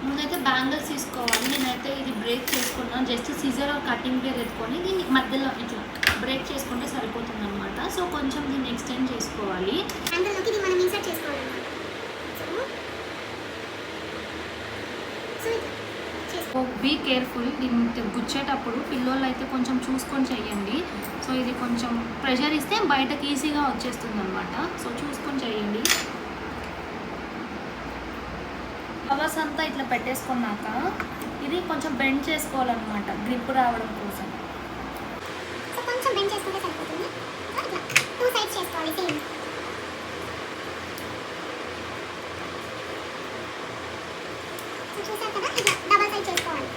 ముందైతే బ్యాంగిల్స్ తీసుకోవాలి. నేనైతే ఇది బ్రేక్ చేసుకున్నాను. జస్ట్ సిజర్ కటింగ్ ప్లేర్ ఎత్తుకొని దీన్ని మధ్యలో ఇట్లా బ్రేక్ చేసుకుంటే సరిపోతుంది అనమాట. సో కొంచెం దీన్ని ఎక్స్టెండ్ చేసుకోవాలి. బ్యాంగిల్లోకి ఇది మనం ఇన్సర్ట్ చేసుకోవాలన్నమాట. So be careful. దీన్ని గుచ్చేటప్పుడు పిల్లోళ్ళు అయితే కొంచెం చూసుకొని చెయ్యండి. సో ఇది కొంచెం ప్రెషర్ ఇస్తే బయటకు ఈజీగా వచ్చేస్తుంది అనమాట. సో చూసుకొని చెయ్యండి. కవర్స్ అంతా ఇట్లా పెట్టేసుకున్నాక ఇది కొంచెం బెండ్ చేసుకోవాలన్నమాట గ్రిప్ రావడం కోసం. సో కొంచెం బెండ్ చేసుకుంటే సరిపోతుంది. ఇట్లా 2 సైడ్స్ చేసుకోవాలి సేమ్. సో చూసారు కదా, ఇట్లా డబల్ సైడ్ చేసుకోవాలి.